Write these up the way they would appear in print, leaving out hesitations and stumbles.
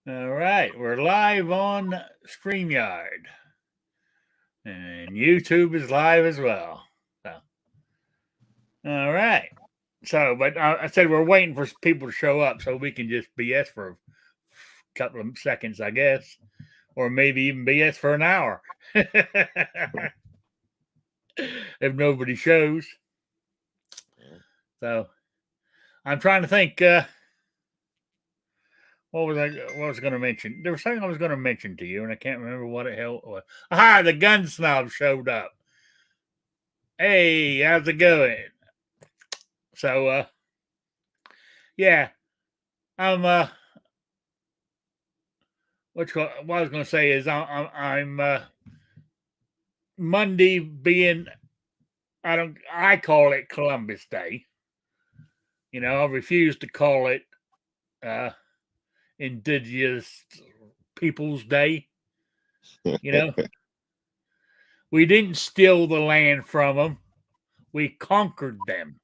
All right, we're live on StreamYard, and YouTube is live as well. So, all right. So, but I said we're waiting for people to show up so we can just BS for a couple of seconds, I guess, or maybe even BS for an hour if nobody shows. So, I'm trying to think. What was I going to mention? There was something I was going to mention to you, and I can't remember what the hell it was. Aha, the gun snob showed up. Hey, how's it going? So, yeah, I'm. What I was going to say is I'm Monday being. I call it Columbus Day. You know, I refuse to call it uh, Indigenous Peoples Day. You know, we didn't steal the land from them; we conquered them.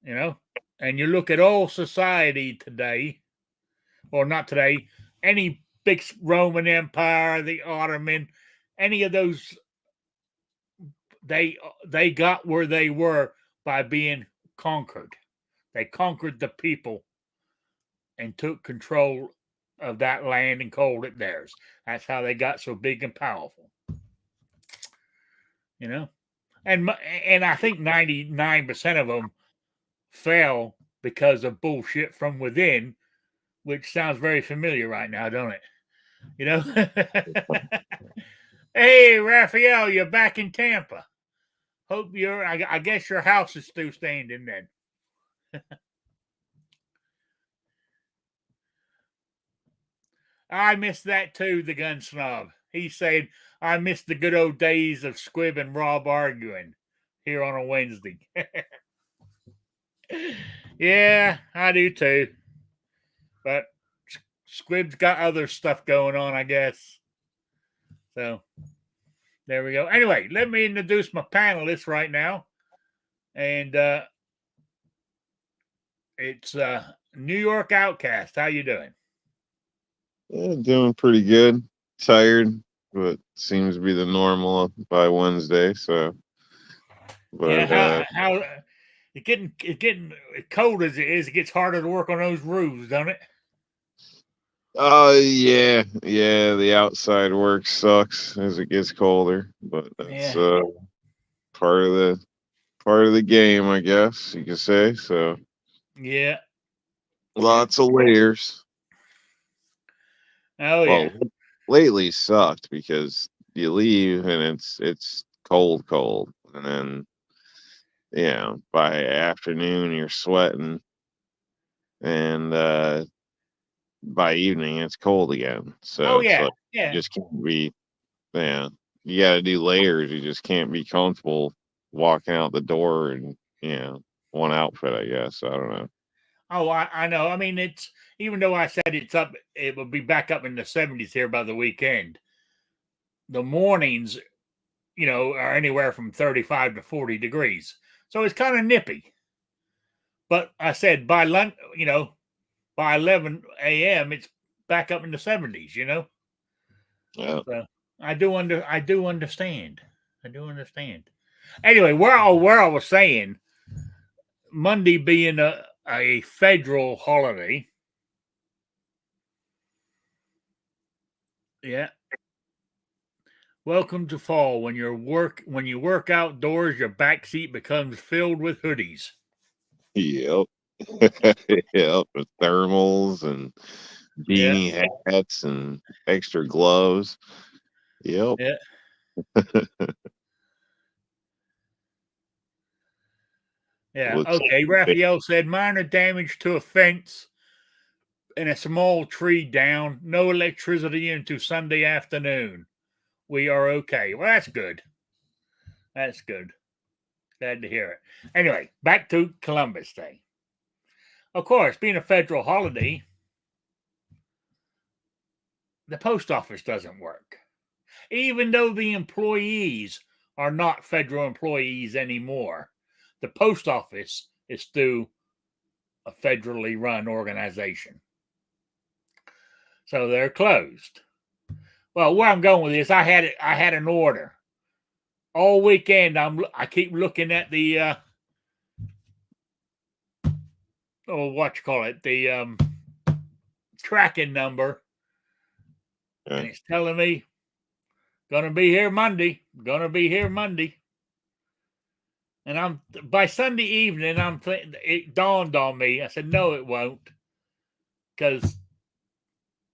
You know, and you look at all society today, or not today, any big Roman Empire, the Ottoman, any of those, they got where they were by being conquered. They conquered the people and took control of that land and called it theirs. That's how they got so big and powerful. You know, and I think 99% of them fell because of bullshit from within, which sounds very familiar right now, don't it? You know. Hey, Raphael, you're back in Tampa. Hope you're. I guess your house is still standing then. I miss that too. The gun snob. He said, "I miss the good old days of Squib and Rob arguing here on a Wednesday." Yeah, I do too. But Squib's got other stuff going on, I guess. So there we go. Anyway, let me introduce my panelists right now, and it's New York Outcast. How you doing? Yeah, doing pretty good. Tired, but seems to be the normal by Wednesday. So, Yeah, but how it's getting cold as it is. It gets harder to work on those roofs, don't it? yeah, yeah. The outside work sucks as it gets colder, but that's Yeah, part of the game, I guess you could say. So, yeah, yeah. lots of layers. Oh Well, yeah. lately sucked because you leave and it's cold, and then by afternoon you're sweating and by evening it's cold again. So Oh it's yeah. like you Yeah. just can't be, yeah, you got to do layers. You just can't be comfortable walking out the door and one outfit. I guess I don't know. Oh, I know. I mean, it's even though I said it's up, it will be back up in the 70s here by the weekend. The mornings, are anywhere from 35 to 40 degrees, so it's kind of nippy. But I said by lunch, by 11 a.m., it's back up in the 70s. Yeah, So I do understand. I do understand. Anyway, where I was saying, Monday being a federal holiday. Yeah. Welcome to fall. When you work outdoors, your back seat becomes filled with hoodies. yep, yep. With thermals and Yeah. beanie hats and extra gloves. Yep. Yeah. Yeah. Looks Okay. like Raphael said minor damage to a fence and a small tree down. No electricity into Sunday afternoon. We are okay. Well, that's good. That's good. Glad to hear it. Anyway, back to Columbus Day. Of course, being a federal holiday, the post office doesn't work. Even though the employees are not federal employees anymore, the post office is still a federally run organization. So they're closed. Well, where I'm going with this, I had an order all weekend. I keep looking at the what you call it, the tracking number, Yeah. and it's telling me gonna be here Monday. Gonna be here Monday. And I'm by Sunday evening, it dawned on me. I said, no, it won't, because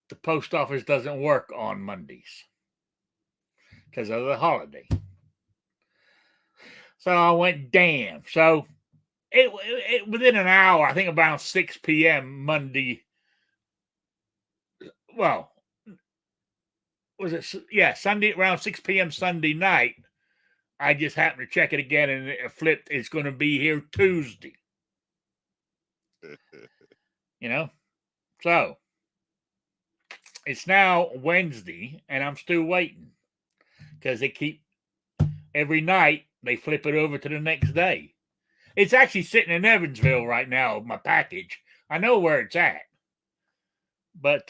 the post office doesn't work on Mondays because of the holiday. So I went, damn. So it within an hour, I think around 6 p.m. Monday. Well, was it? Yeah, Sunday around 6 p.m. Sunday night. I just happened to check it again, and it flipped. It's going to be here Tuesday. You know, so it's now Wednesday, and I'm still waiting because they keep every night they flip it over to the next day. It's actually sitting in Evansville right now, my package. I know where it's at, but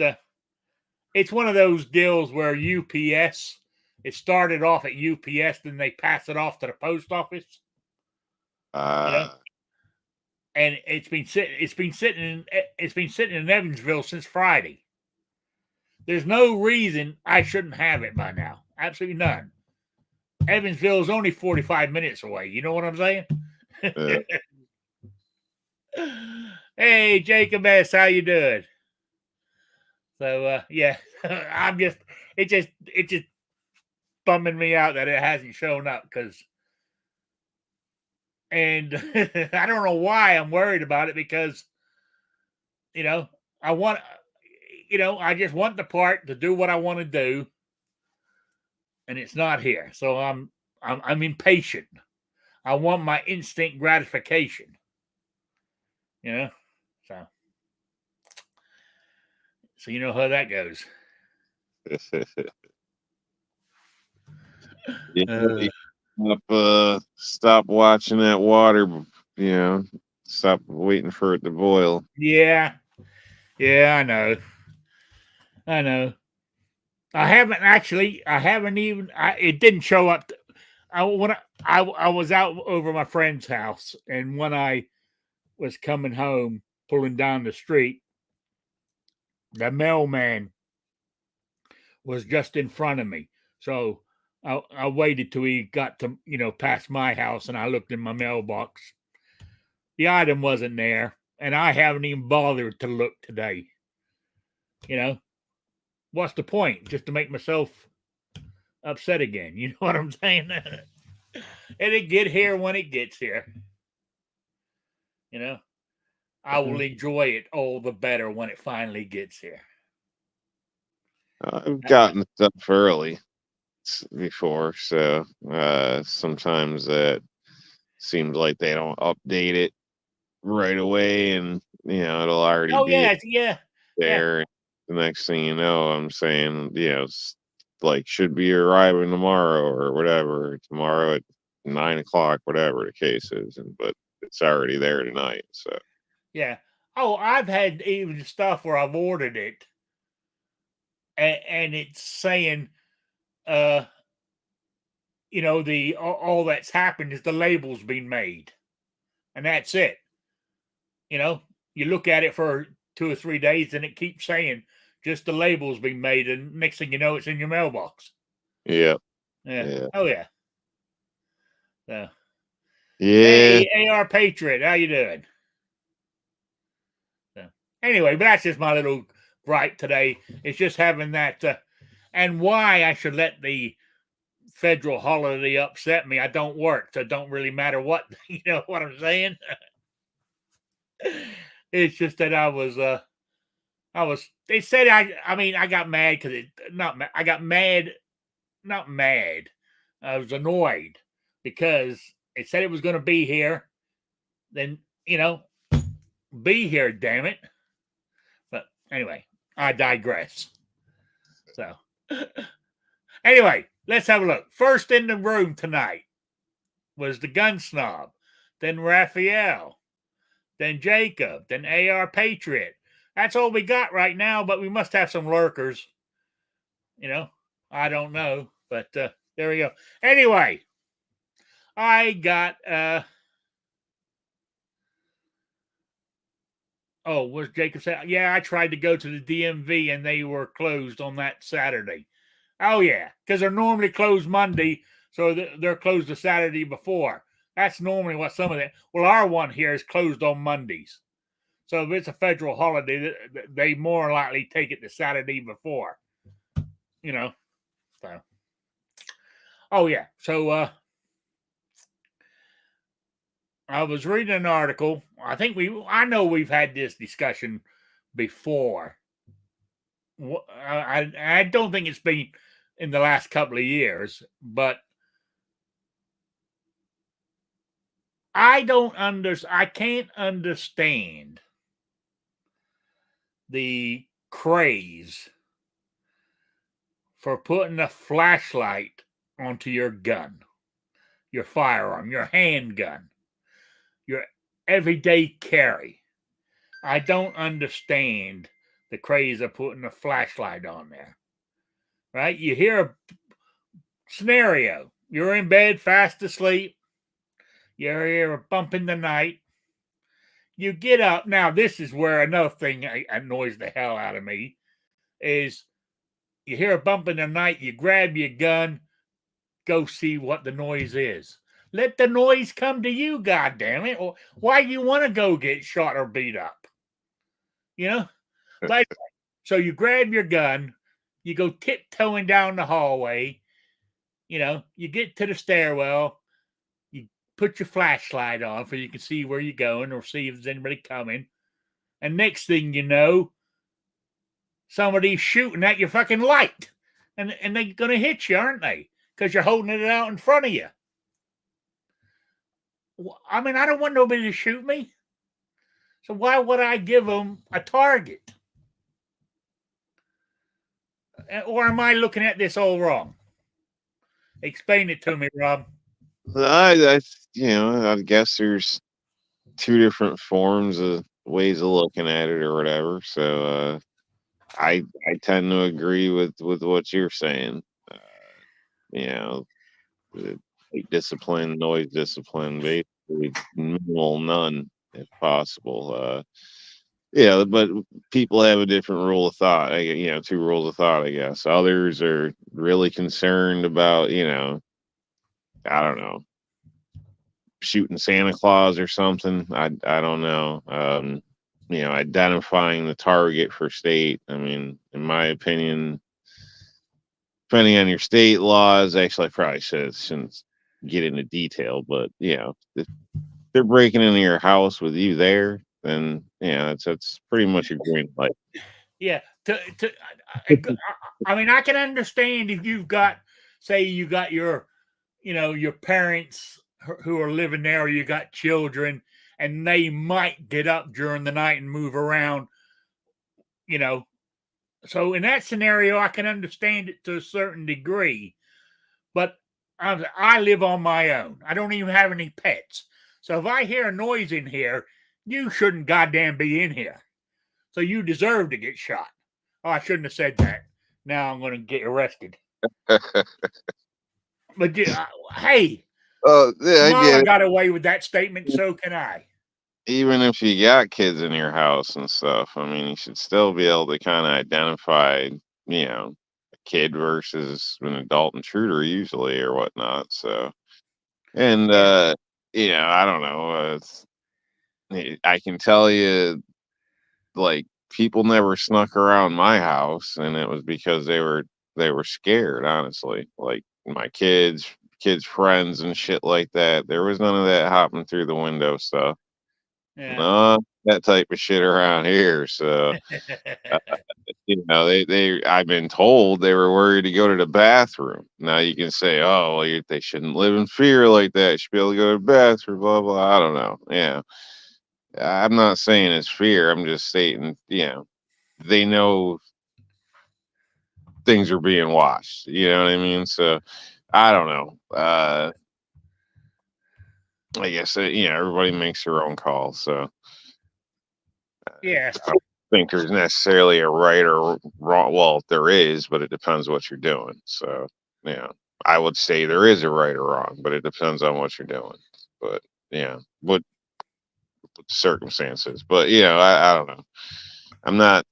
it's one of those deals where UPS. It started off at UPS, then they pass it off to the post office. And it's been sitting in Evansville since Friday. There's no reason I shouldn't have it by now. Absolutely none. Evansville is only 45 minutes away. You know what I'm saying? Hey, Jacob S., how you doing? So yeah, it just bumming me out that it hasn't shown up and I don't know why I'm worried about it because I just want the part to do what I want to do, and it's not here. So I'm impatient. I want my instant gratification. So you know how that goes. Stop watching that water. Stop waiting for it to boil. Yeah, I know. I haven't even. It didn't show up. I was out over my friend's house, and when I was coming home, pulling down the street, the mailman was just in front of me. So I waited till he got to past my house, and I looked in my mailbox. The item wasn't there, and I haven't even bothered to look today. What's the point? Just to make myself upset again. You know what I'm saying? It'll get here when it gets here. I will enjoy it all the better when it finally gets here. I've gotten stuff early before, so sometimes that seems like they don't update it right away, and it'll already be there. Yeah. The next thing you know, I'm saying, like should be arriving tomorrow or whatever, tomorrow at 9:00, whatever the case is, but it's already there tonight. So yeah. Oh, I've had even stuff where I've ordered it, and it's saying, all that's happened is the label's been made, and that's it. You look at it for 2 or 3 days, and it keeps saying just the label's been made, and next thing you know, it's in your mailbox. Yeah. Oh yeah. So, yeah. Hey, AR Patriot, how you doing? So, anyway, but that's just my little gripe today. It's just having that, and why I should let the federal holiday upset me. I don't work, so it don't really matter what you know what I'm saying. It's just that I was. They said I got mad because I got mad, not mad. I was annoyed because it said it was going to be here. Then, be here, damn it. But anyway, I digress. So, anyway, let's have a look. First in the room tonight was the Gun Snob, then Raphael, then Jacob, then AR Patriot, That's all we got right now, but we must have some lurkers. I don't know, but there we go. Anyway, I got oh, was Jacob saying? Yeah, I tried to go to the DMV and they were closed on that Saturday. Oh yeah, because they're normally closed Monday, so they're closed the Saturday before. That's normally what some of them. Well, our one here is closed on Mondays, so if it's a federal holiday, they more likely take it the Saturday before. So. Oh yeah, so I was reading an article. I know we've had this discussion before. I don't think it's been in the last couple of years, but I can't understand the craze for putting a flashlight onto your gun, your firearm, your handgun, your everyday carry. I don't understand the craze of putting a flashlight on there. Right? You hear a scenario. You're in bed fast asleep. You hear a bump in the night. You get up. Now, this is where another thing annoys the hell out of me is you hear a bump in the night, you grab your gun, go see what the noise is. Let the noise come to you, goddamn it. Or why do you want to go get shot or beat up? But so you grab your gun, you go tiptoeing down the hallway, you get to the stairwell, you put your flashlight on so you can see where you're going or see if there's anybody coming. And next thing you know, somebody's shooting at your fucking light. And they're going to hit you, aren't they? Because you're holding it out in front of you. I mean, I don't want nobody to shoot me. So why would I give them a target? Or am I looking at this all wrong? Explain it to me, Rob. I guess there's two different forms of ways of looking at it or whatever. So I tend to agree with what you're saying. You know, like discipline, noise discipline, basically minimal, none if possible. Yeah, but people have a different rule of thought. Two rules of thought, I guess. Others are really concerned about, I don't know, shooting Santa Claus or something. I don't know. Identifying the target for state. I mean, in my opinion, depending on your state laws, actually, I probably shouldn't get into detail, but if they're breaking into your house with you there, then that's pretty much a green light. Yeah. I mean, I can understand if you've got, say, you got your parents who are living there, or you got children, and they might get up during the night and move around. So in that scenario, I can understand it to a certain degree. But I live on my own. I don't even have any pets. So if I hear a noise in here, you shouldn't goddamn be in here. So you deserve to get shot. Oh, I shouldn't have said that. Now I'm going to get arrested. But hey, yeah, Mama got away with that statement, so can I. Even if you got kids in your house and stuff, I mean, you should still be able to kind of identify, a kid versus an adult intruder usually or whatnot. So, and, I don't know. I can tell you, like, people never snuck around my house, and it was because they were scared, honestly. Like my kids' friends and shit like that. There was none of that hopping through the window stuff. Yeah. No, that type of shit around here. So, I've been told they were worried to go to the bathroom. Now you can say, oh, well, they shouldn't live in fear like that. You should be able to go to the bathroom, blah, blah. I don't know. Yeah. I'm not saying it's fear. I'm just stating, they know things are being watched. You know what I mean? So, I don't know. I guess, everybody makes their own call. So, Yeah. think there's necessarily a right or wrong. Well, there is, but it depends what you're doing. So, yeah, I would say there is a right or wrong, but it depends on what you're doing. But yeah, what the circumstances. But I don't know. I'm not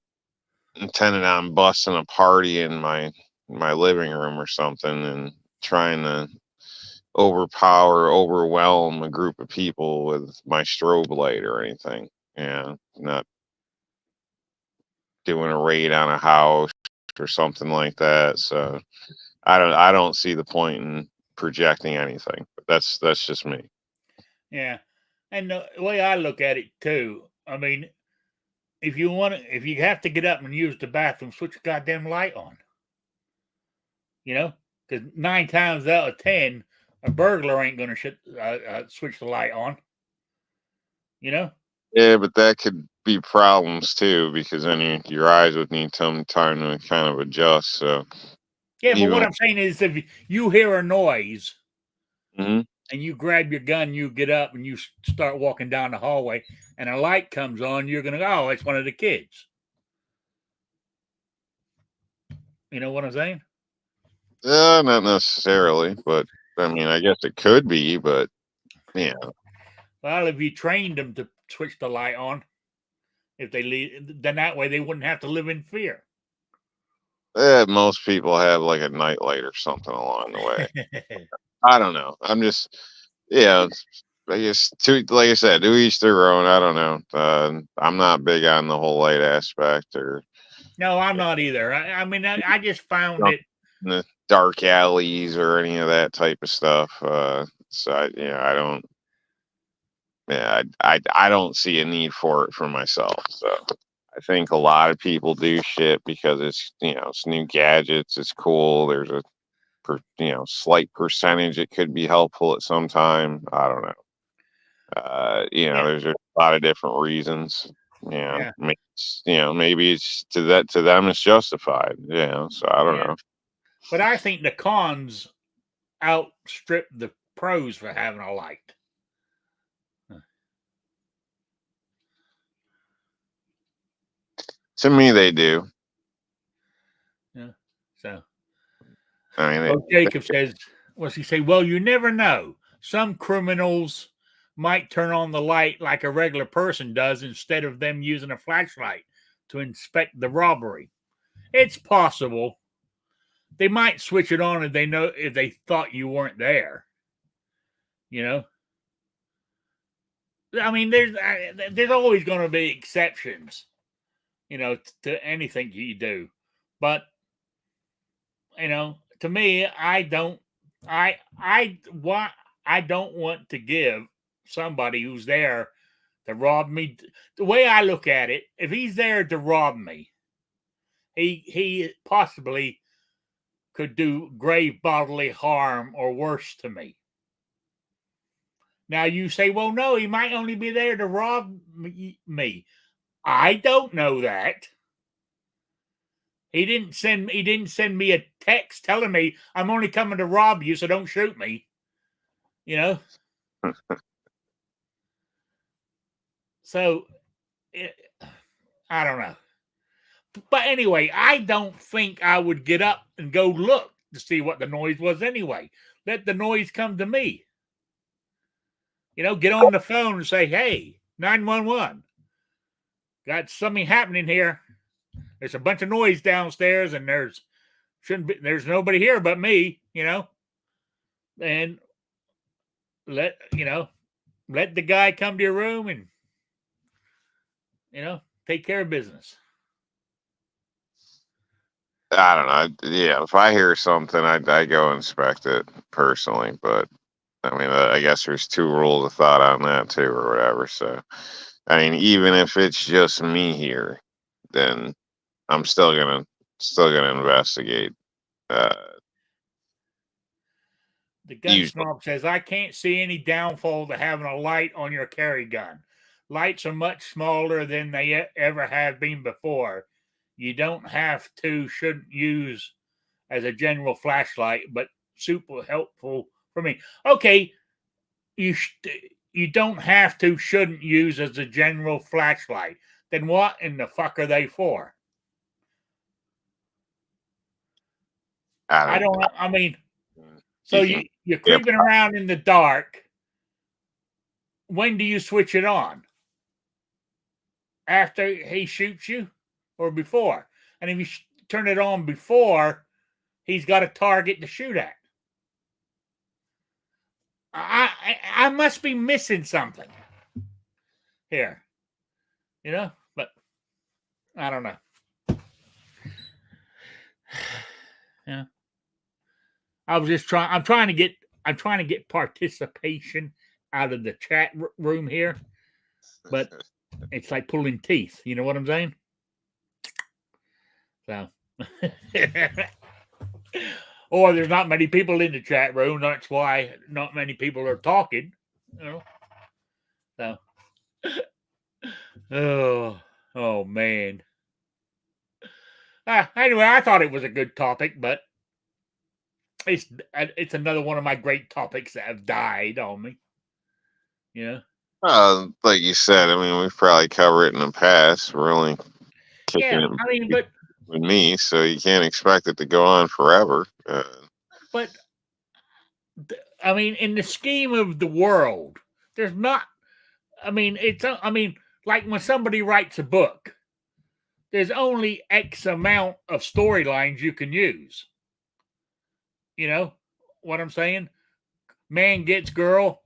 intending on busting a party in my living room or something and trying to overwhelm a group of people with my strobe light or anything. Yeah, not doing a raid on a house or something like that. So I don't see the point in projecting anything. But that's just me. Yeah. And the way I look at it too, I mean, if you have to get up and use the bathroom, switch the goddamn light on. Because 9 times out of 10, a burglar ain't going to switch the light on. You know? Yeah, but that could be problems too because then your eyes would need some time to kind of adjust. So Yeah, but even what I'm saying is, if you hear a noise Mhm. and you grab your gun, you get up and you start walking down the hallway, and a light comes on, you're going to go, "Oh, it's one of the kids." You know what I'm saying? Not necessarily, but I mean, I guess it could be, but yeah, Well, if you trained them to switch the light on, if they leave, then that way they wouldn't have to live in fear. most people have like a nightlight or something along the way. I don't know. I'm just, yeah, I guess like I said, to each their own. I don't know. I'm not big on the whole light aspect or No, I'm not either. I mean, I just found jump it. in the dark alleys or any of that type of stuff. So I don't. Yeah, I don't see a need for it for myself. So I think a lot of people do shit because it's new gadgets. It's cool. There's a slight percentage it could be helpful at some time. I don't know. Yeah, There's just a lot of different reasons. yeah, Maybe it's to them it's justified. So I don't yeah. know. But I think the cons outstrip the pros for having a light. To me, they do. Yeah. So, I mean, well, Jacob says, what's he say? Well, you never know. Some criminals might turn on the light like a regular person does instead of them using a flashlight to inspect the robbery. It's possible. They might switch it on if they thought you weren't there. You know, I mean, there's always going to be exceptions. To anything you do, but to me, I don't want to give somebody who's there to rob me. The way I look at it, if he's there to rob me, he possibly could do grave bodily harm or worse to me. Now you say, well, no, he might only be there to rob me. I don't know that. He didn't send me a text telling me I'm only coming to rob you, so don't shoot me. You know? So I don't know. But anyway, I don't think I would get up and go look to see what the noise was anyway. Let the noise come to me. Get on the phone and say, "Hey, 911. Got something happening here. There's a bunch of noise downstairs and there's nobody here but me, And let the guy come to your room and take care of business." I don't know. Yeah, if I hear something, I go inspect it personally. But I mean, I guess there's two rules of thought on that too, or whatever. So I mean, even if it's just me here, then I'm still gonna investigate. Uh, The gun usually, snob says, "I can't see any downfall to having a light on your carry gun. Lights are much smaller than they ever have been before. You don't have to, shouldn't use as a general flashlight, but super helpful for me." Okay, you you don't have to, shouldn't use as a general flashlight. then what in the fuck are they for? I don't know. I mean, so you're creeping around in the dark. When do you switch it on? After he shoots you or before? And if you turn it on before, he's got a target to shoot at. I must be missing something here, you know, but I don't know. Yeah, I'm trying to get participation out of the chat room here, but it's like pulling teeth. You know what I'm saying? So, or there's not many people in the chat room. That's why not many people are talking. You know, so oh man. Anyway, I thought it was a good topic, but it's another one of my great topics that have died on me. You know, like you said, I mean, we've probably covered it in the past. We're only kicking yeah. it I mean, but with me, so you can't expect it to go on forever. But I mean, in the scheme of the world, there's not. I mean, like when somebody writes a book, there's only X amount of storylines you can use. You know what I'm saying? Man gets girl,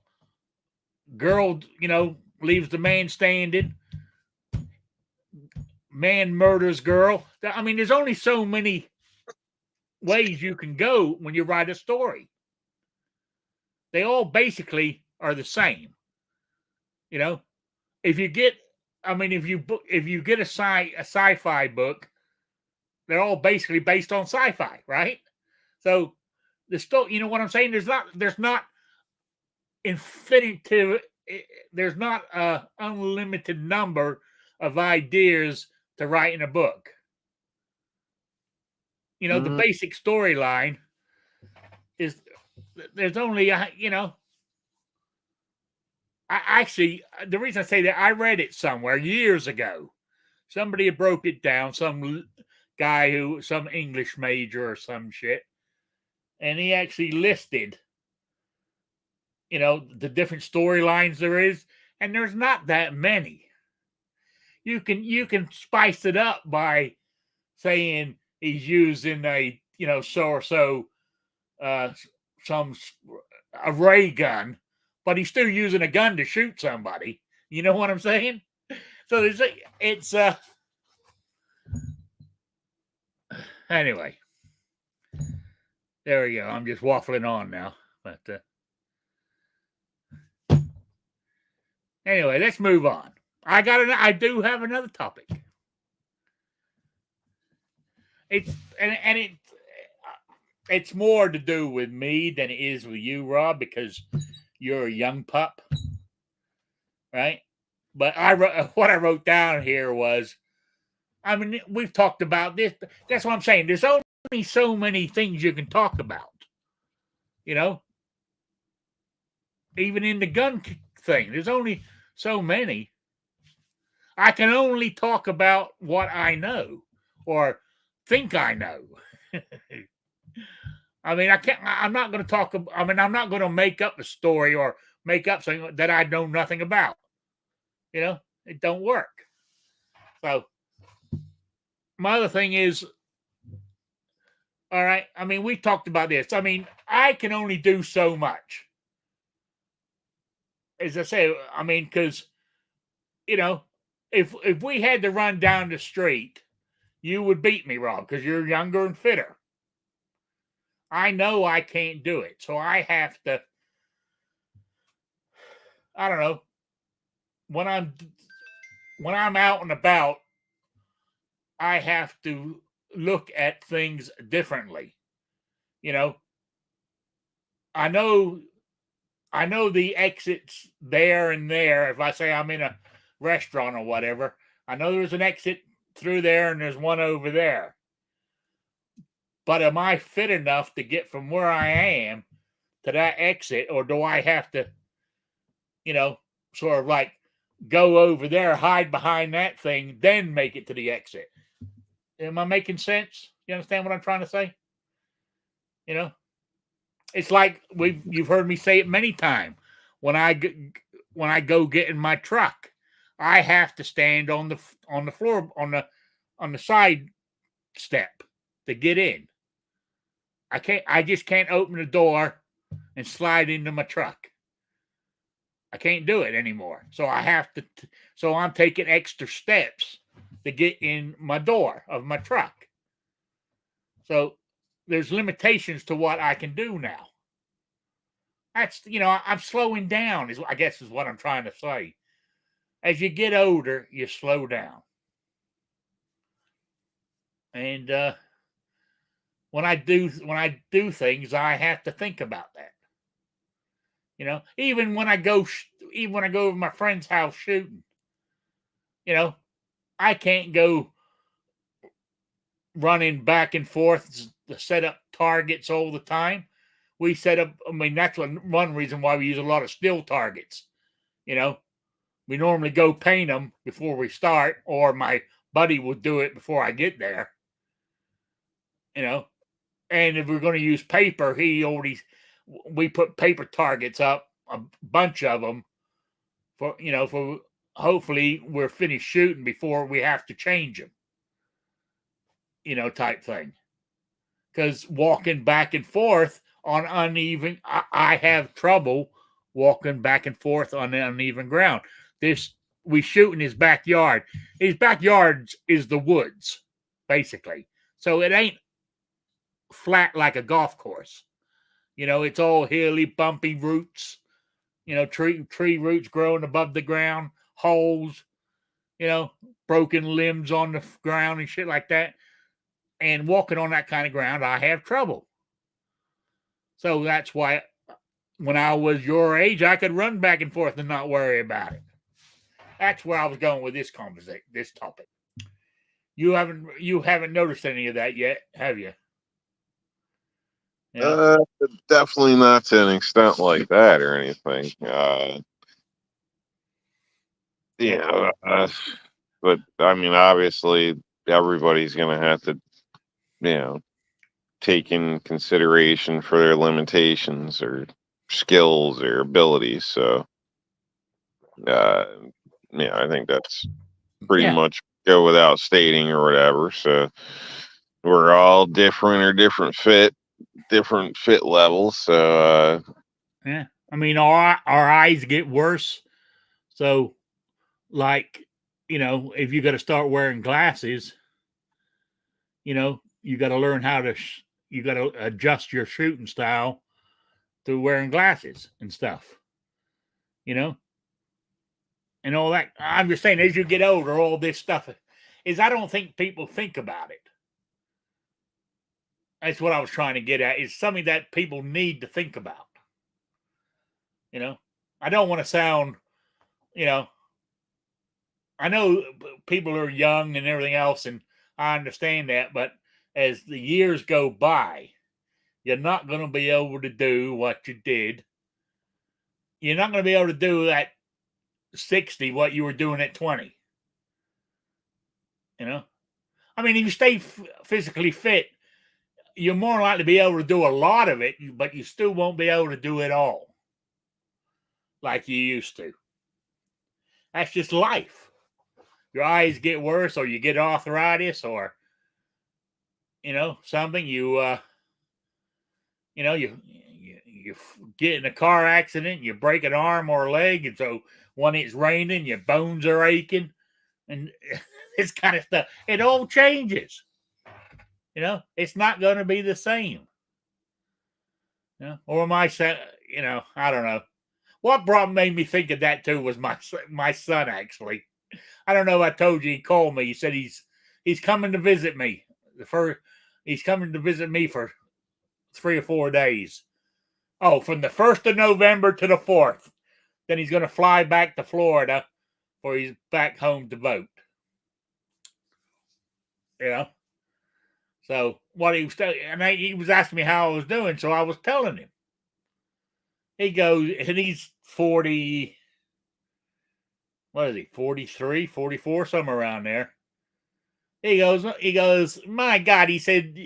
girl, leaves the man standing. Man murders girl. I mean, there's only so many ways you can go when you write a story. They all basically are the same. You know, if you get, I mean, if you get a sci-fi book, they're all basically based on sci-fi, right? So the story, you know what I'm saying? There's not infinitive, there's not an unlimited number of ideas to write in a book. You know, the basic storyline is there's only, actually, the reason I say that, I read it somewhere years ago. Somebody had broke it down, some guy some English major or some shit, and he actually listed, the different storylines there is, and there's not that many. You can spice it up by saying he's using a, a ray gun, but he's still using a gun to shoot somebody. You know what I'm saying? So anyway. There we go. I'm just waffling on now, but anyway, let's move on. I do have another topic. It's more to do with me than it is with you, Rob, because you're a young pup, right? But what I wrote down here was, I mean, we've talked about this. That's what I'm saying. There's only so many things you can talk about, even in the gun thing. There's only so many. I can only talk about what I know or think I know. I mean, I'm not going to talk. I mean, I'm not going to make up a story or make up something that I know nothing about. It don't work. So my other thing is, all right, I mean, we talked about this. I mean, I can only do so much. As I say, I mean, because, if we had to run down the street, you would beat me, Rob, because you're younger and fitter. I know I can't do it. So I have to, I don't know, when I'm out and about, I have to look at things differently. I know the exits there and there. If I say I'm in a restaurant or whatever, I know there's an exit through there and there's one over there. But am I fit enough to get from where I am to that exit, or do I have to, sort of like go over there, hide behind that thing, then make it to the exit. Am I making sense? You understand what I'm trying to say? You know, it's like you've heard me say it many times. When I go get in my truck, I have to stand on the floor on the side step to get in. I just can't open the door and slide into my truck. I can't do it anymore. So I have to so I'm taking extra steps to get in my door of my truck. So there's limitations to what I can do now. That's, I'm slowing down, I guess is what I'm trying to say. As you get older, you slow down. And when I do things, I have to think about that. Even when I go to my friend's house shooting, I can't go running back and forth to set up targets all the time. We set up, that's one reason why we use a lot of still targets. We normally go paint them before we start, or my buddy will do it before I get there. And if we're going to use paper, we put paper targets up, a bunch of them, for hopefully we're finished shooting before we have to change them, type thing. Because walking back and forth on uneven, I have trouble walking back and forth on uneven ground. We shoot in his backyard. His backyard is the woods, basically. So it ain't flat like a golf course. It's all hilly, bumpy roots. Tree roots growing above the ground, holes, broken limbs on the ground and shit like that. And walking on that kind of ground, I have trouble. So that's why when I was your age, I could run back and forth and not worry about it. That's where I was going with this conversation, this topic. You haven't noticed any of that yet, have you? Definitely not to an extent like that or anything. But I mean, obviously, everybody's going to have to, take in consideration for their limitations or skills or abilities. So, I think that's pretty much go without stating or whatever. So, we're all different or different fit levels. So, yeah, I mean, our eyes get worse. So, like, if you got to start wearing glasses, you got to learn how to, you got to adjust your shooting style to wearing glasses and stuff, and all that. I'm just saying, as you get older, all this stuff I don't think people think about it. That's what I was trying to get at. It's something that people need to think about. I don't want to sound, I know people are young and everything else, and I understand that, but as the years go by, you're not going to be able to do what you did. You're not going to be able to do at 60 what you were doing at 20. I mean, if you stay physically fit, you're more likely to be able to do a lot of it, but you still won't be able to do it all like you used to. That's just life. Your eyes get worse, or you get arthritis, or something. You get in a car accident, you break an arm or a leg, and so when it's raining, your bones are aching, and this kind of stuff. It all changes. It's not going to be the same. Or am I saying? I don't know. What made me think of that too was my son, actually. I don't know. I told you, he called me. He said he's coming to visit me. He's coming to visit me for 3 or 4 days. Oh, from the 1st of November to the 4th. Then he's going to fly back to Florida, or he's back home to vote. So what he was he was asking me how I was doing, so I was telling him. He goes, and he's 40. what is he, 43, 44, somewhere around there. He goes, my God, he said,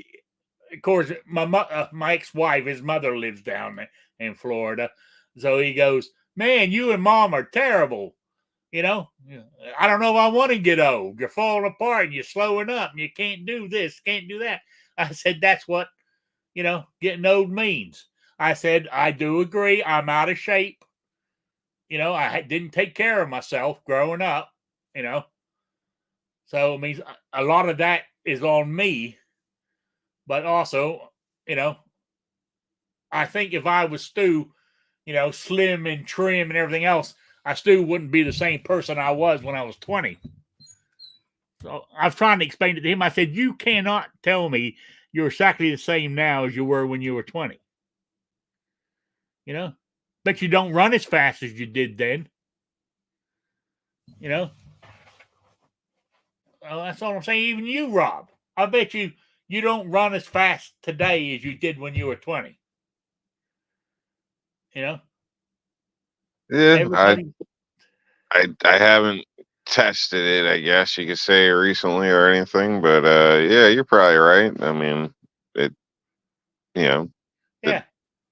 of course, my ex-wife, his mother lives down there in Florida. So he goes, man, you and mom are terrible. You know, I don't know if I want to get old. You're falling apart and you're slowing up and you can't do this, can't do that. I said, that's what, getting old means. I said, I do agree. I'm out of shape. I didn't take care of myself growing up, So it means a lot of that is on me. But also, I think if I was Stu, slim and trim and everything else, I still wouldn't be the same person I was when I was 20. So I was trying to explain it to him. I said, you cannot tell me you're exactly the same now as you were when you were 20. But you don't run as fast as you did then. Well, that's all I'm saying. Even you, Rob. I bet you don't run as fast today as you did when you were 20. Yeah, Everybody. I haven't tested it, I guess you could say, recently or anything, but yeah, you're probably right. I mean, it Yeah. it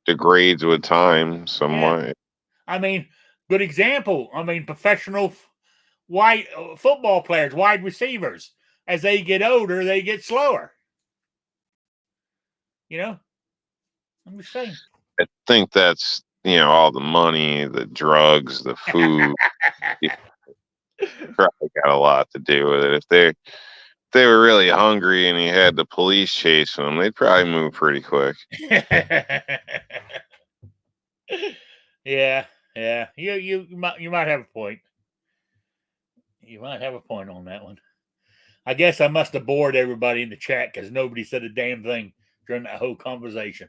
degrades with time somewhat. Yeah. I mean, good example. I mean, professional football players, wide receivers, as they get older, they get slower. I'm just saying. I think that's all the money, the drugs, the food. Probably got a lot to do with it. If they were really hungry and you had the police chasing them, they'd probably move pretty quick. Yeah. You might have a point. You might have a point on that one. I guess I must have bored everybody in the chat because nobody said a damn thing during that whole conversation.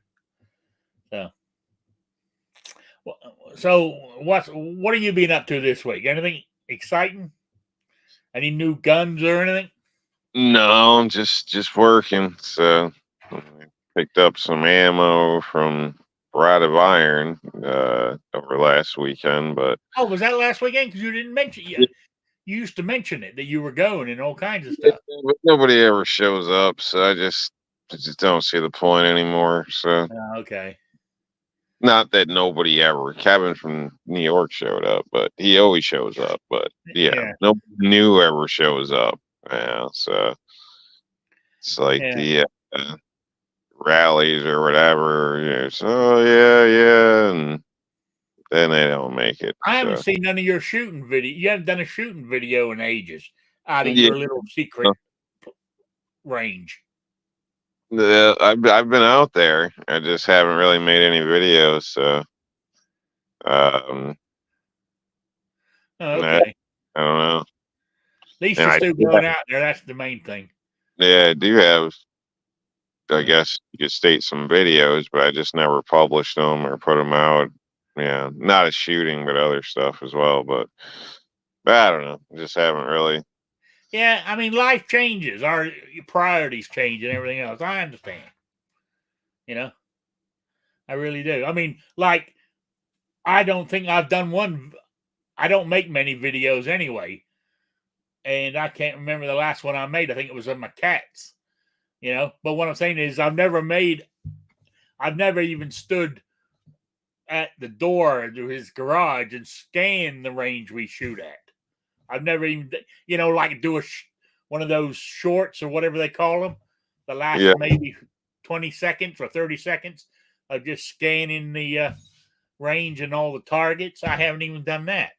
So what are you being up to this week? Anything exciting? Any new guns or anything? No, just working. So I picked up some ammo from Rod of Iron over last weekend, but Was that last weekend? Because you didn't mention it yet. You used to mention it that you were going and all kinds of stuff. but nobody ever shows up, so I just don't see the point anymore. So Okay. not that nobody ever. Kevin from New York showed up, but he always shows up. But yeah. Nobody new ever shows up. Yeah, so it's like the rallies or whatever. Oh yeah, and then they don't make it. I haven't seen none of your shooting video. You haven't done a shooting video in ages out of your little secret range. I've been out there. I just haven't really made any videos. So, okay. I don't know. At least you're still going out there. That's the main thing. Yeah, I do have. I guess you could state some videos, but I just never published them or put them out. Yeah, not as shooting, but other stuff as well. But I don't know. Just haven't really. Yeah, I mean, life changes. Our priorities change and everything else. I understand. I really do. I mean, like, I don't think I've done one. I don't make many videos anyway. And I can't remember the last one I made. I think it was of my cats. But what I'm saying is I've never even stood at the door to his garage and scanned the range we shoot at. I've never even, like do one of those shorts or whatever they call them. The last maybe 20 seconds or 30 seconds of just scanning the range and all the targets. I haven't even done that.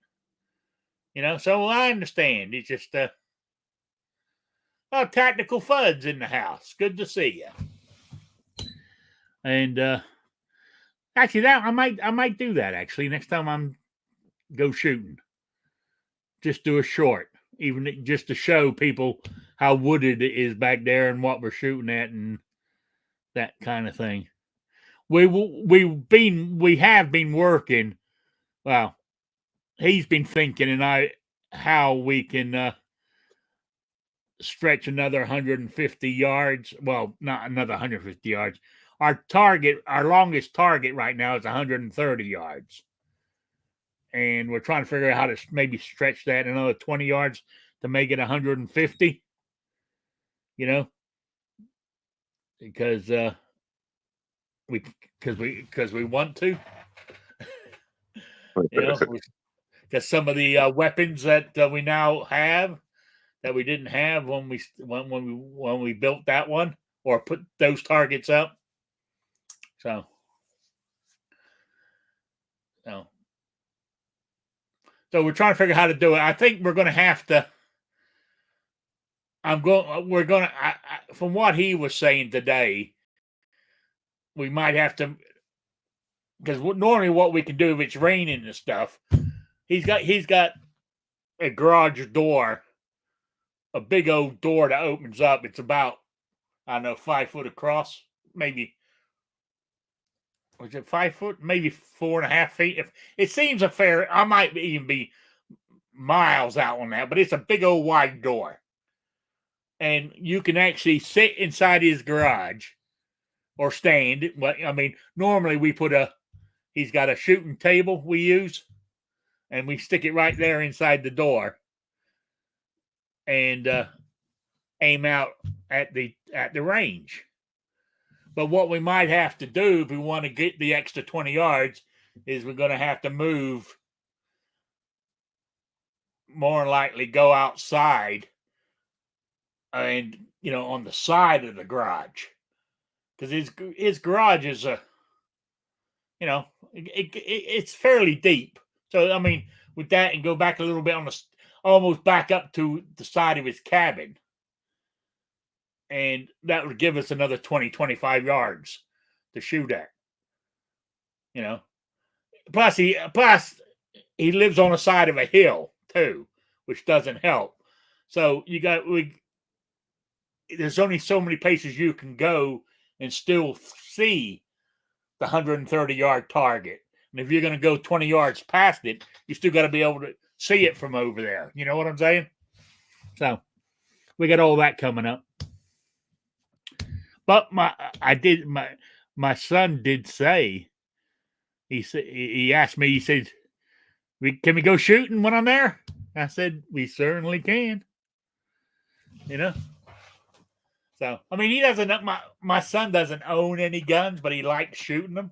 So I understand. It's just tactical FUDs in the house. Good to see you. And actually, that I might do that. Actually, next time I'm go shooting, just do a short, even just to show people how wooded it is back there and what we're shooting at and that kind of thing. We have been working. Well, he's been thinking, and how we can stretch another 150 yards. Well, not another 150 yards. Our longest target right now is 130 yards. and we're trying to figure out how to maybe stretch that another 20 yards to make it 150. You know, because we because we want to. You know, because some of the weapons that we now have that we didn't have when we built that one or put those targets up. So we're trying to figure out how to do it. I think we're going to have to. We're going to. From what he was saying today, we might have to, because normally what we can do if it's raining and stuff, he's got a garage door, a big old door that opens up. It's about, I don't know, 5 foot across, maybe. Was it 5 foot? Maybe 4.5 feet. If it seems a fair, I might even be miles out on that, but it's a big old wide door. And you can actually sit inside his garage or stand. I mean, normally he's got a shooting table we use, and we stick it right there inside the door and aim out at the range. But what we might have to do if we want to get the extra 20 yards is we're going to have to move, more likely go outside and, on the side of the garage. Because his garage is it's fairly deep. So, I mean, with that and go back a little bit almost back up to the side of his cabin. And that would give us another 20, 25 yards to shoot at. Plus he lives on the side of a hill too, which doesn't help. So there's only so many places you can go and still see the 130-yard target. And if you're going to go 20 yards past it, you still got to be able to see it from over there. You know what I'm saying? So we got all that coming up. But my son did say, he asked me, he said, can we go shooting when I'm there? I said, we certainly can. So, I mean, he doesn't, my son doesn't own any guns, but he likes shooting them.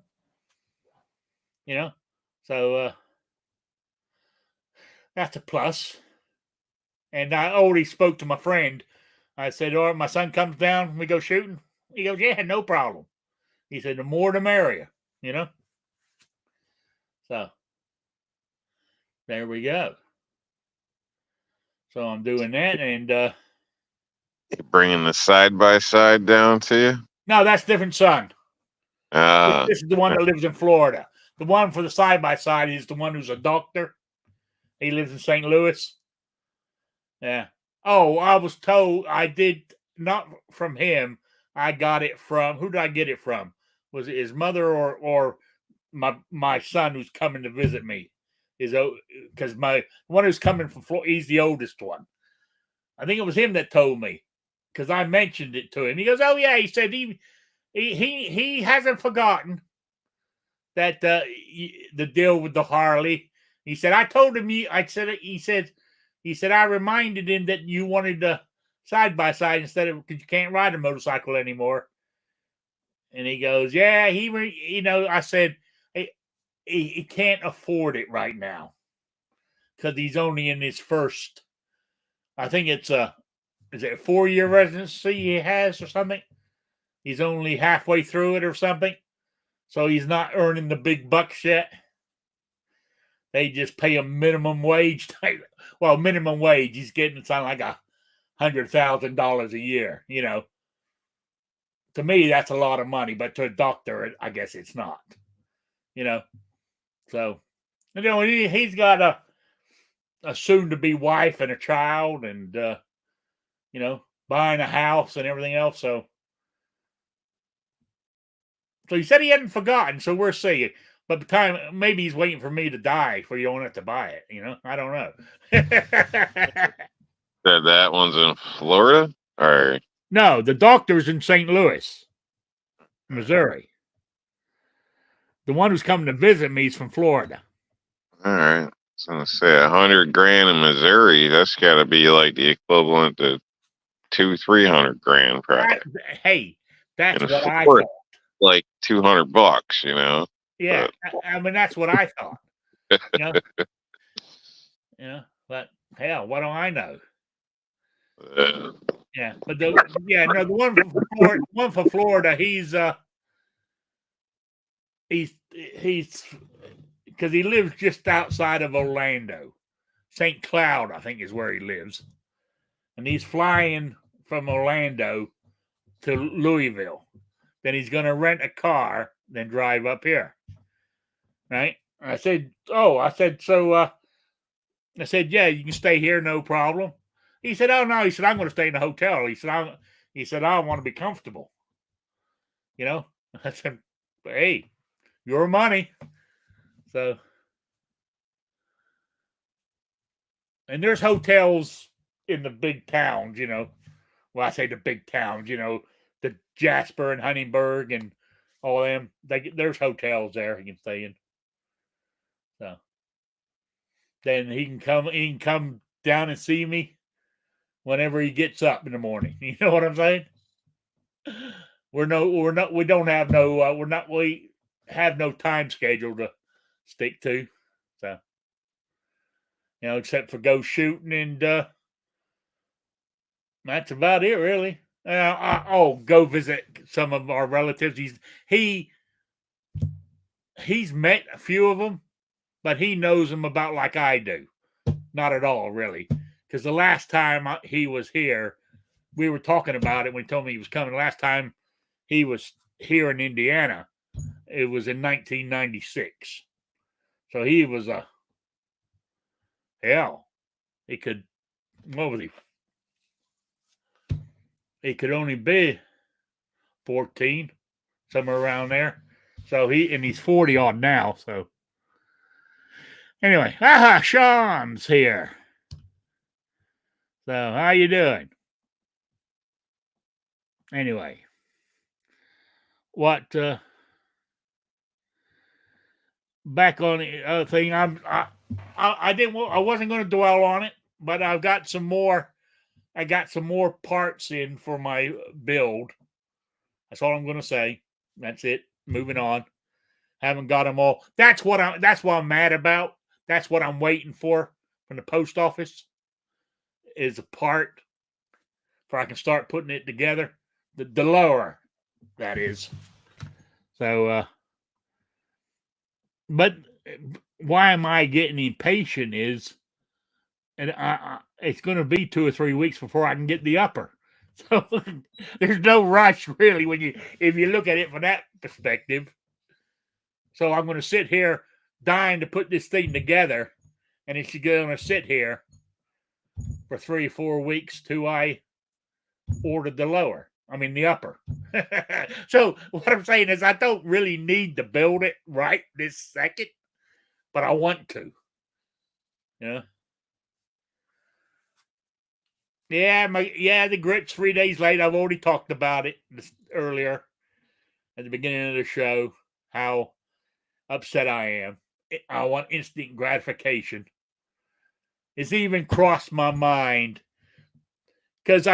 So that's a plus. And I already spoke to my friend. I said, all right, my son comes down, we go shooting. He goes, yeah, no problem. He said, the more the merrier, So, there we go. So I'm doing that, and you bringing the side-by-side down to you? No, that's different son. This is the one that lives in Florida. The one for the side-by-side is the one who's a doctor. He lives in St. Louis. Yeah. Oh, I was told I did not from him. I got it from, who did I get it from? Was it his mother or my son who's coming to visit me? Because my one who's coming from Florida, he's the oldest one. I think it was him that told me because I mentioned it to him. He goes, "Oh yeah," he said he hasn't forgotten that the deal with the Harley. He said, "I told him he said I reminded him that you wanted the side by side instead of because you can't ride a motorcycle anymore." And he goes, "Yeah, I said he can't afford it right now because he's only in his first. I think is it a 4-year residency he has or something? He's only halfway through it or something, so he's not earning the big bucks yet. They just pay him minimum wage. Well, minimum wage, he's getting something like $100,000 a year. To me, that's a lot of money, but to a doctor, I guess it's not. So, he's got a soon-to-be wife and a child, and buying a house and everything else. So he said he hadn't forgotten. So we're seeing. But the time, maybe he's waiting for me to die for you don't have to buy it. I don't know. That one's in Florida, or no? The doctor's in St. Louis, Missouri. The one who's coming to visit me is from Florida. All right. I was gonna say $100,000 in Missouri. That's got to be like the equivalent to 200-300 grand probably. Hey, that's And what I Ford, thought. like $200, you know. Yeah, But I mean that's what I thought. You know, but hell, what do I know? uh, Yeah, but the one for Florida, he's because he lives just outside of Orlando, St. Cloud, I think is where he lives, and he's flying from Orlando to Louisville. Then he's going to rent a car, then drive up here. Right? I said, oh, I said so. I said, yeah, you can stay here, no problem. He said, oh no, he said I'm going to stay in a hotel. He said I want to be comfortable. You know, I said, hey, your money. So, and there's hotels in the big towns, you know. Well, I say the big towns, you know, the Jasper and Huntingburg and all them. There's hotels there he can stay in. So then he can come down and see me whenever he gets up in the morning. You know what I'm saying? We don't have no we have no time schedule to stick to. So, you know, except for go shooting and that's about it really. Go visit some of our relatives. He's met a few of them, but he knows them about like I do. Not at all, really. Because the last time he was here, we were talking about it when he told me he was coming. Last time he was here in Indiana, it was in 1996. So he was hell. He could, what was he? He could only be 14, somewhere around there. So he's 40 on now. So anyway, Sean's here. So how you doing? Anyway, what back on the other thing, I wasn't going to dwell on it, but I got some more parts in for my build. That's all I'm going to say. That's it. Moving on. Haven't got them all. That's what I'm mad about. That's what I'm waiting for from the post office is a part where I can start putting it together. The lower, that is. So but why am I getting impatient is, and it's going to be 2 or 3 weeks before I can get the upper. So there's no rush really if you look at it from that perspective. So I'm going to sit here dying to put this thing together, and it's going to sit here for 3 or 4 weeks till I ordered the upper. So what I'm saying is I don't really need to build it right this second, but I want to. Yeah. Yeah, the grit's 3 days late. I've already talked about it earlier at the beginning of the show, how upset I am. I want instant gratification. It's even crossed my mind because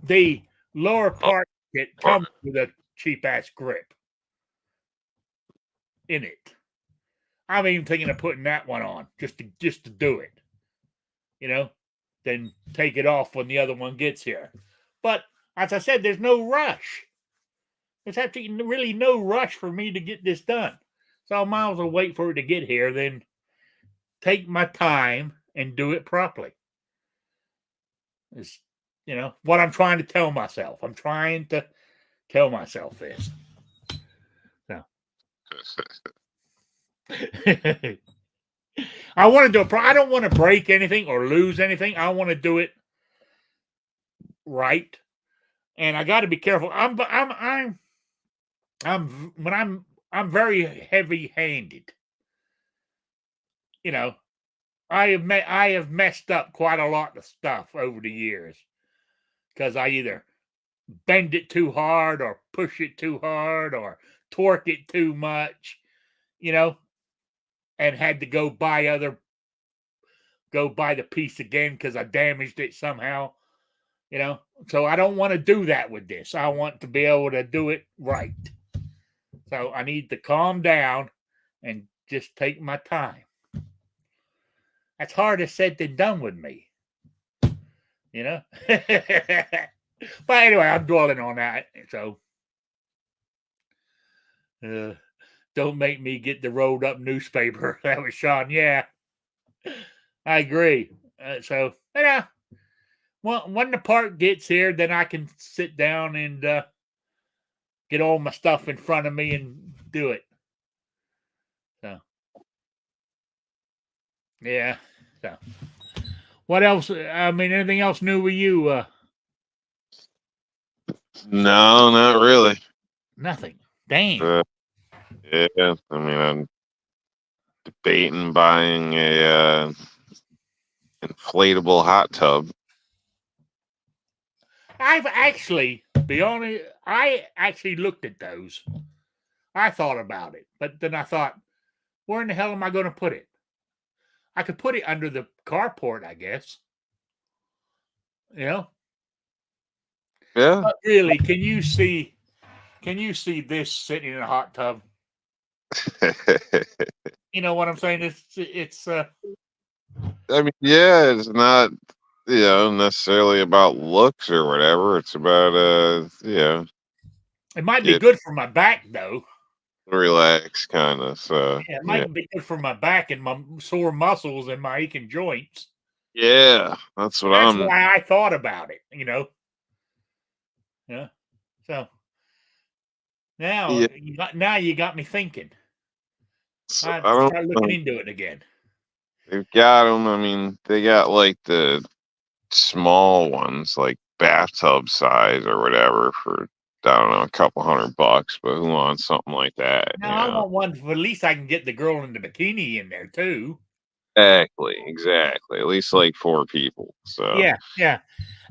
the lower part it comes with a cheap ass grip in it. I'm even thinking of putting that one on just to do it, you know, then take it off when the other one gets here. But as I said, there's no rush. There's absolutely really no rush for me to get this done. So I might as well wait for it to get here, then take my time and do it properly. It's, what I'm trying to tell myself. I'm trying to tell myself this. So. I want to do I don't want to break anything or lose anything. I want to do it right. And I got to be careful. I'm very heavy-handed. I have messed up quite a lot of stuff over the years because I either bend it too hard or push it too hard or torque it too much, and had to go buy the piece again because I damaged it somehow. So I don't want to do that with this. I want to be able to do it right. So I need to calm down and just take my time. That's harder said than done with me. But anyway, I'm dwelling on that. So don't make me get the rolled up newspaper. That was Sean. Yeah, I agree. So when the part gets here, then I can sit down and get all my stuff in front of me and do it. So yeah. So what else? I mean, anything else new with you? No, not really. Nothing. Damn. Yeah, I mean, I'm debating buying a inflatable hot tub. I've actually, be honest, I actually looked at those. I thought about it, but then I thought, where in the hell am I going to put it? I could put it under the carport, I guess. Yeah. But really, can you see this sitting in a hot tub? You know what I'm saying? It's I mean, yeah, it's not, necessarily about looks or whatever. It's about it might be good for my back though. Relax kind of. So yeah, it might be good for my back and my sore muscles and my aching joints. Yeah, that's why I thought about it, Yeah. So now you got me thinking. So I start looking into it again. They've got them. I mean, they got like the small ones, like bathtub size or whatever, for I don't know, a couple $100. But who wants something like that? No, I want one for at least I can get the girl in the bikini in there too. Exactly. At least like 4 people. So yeah.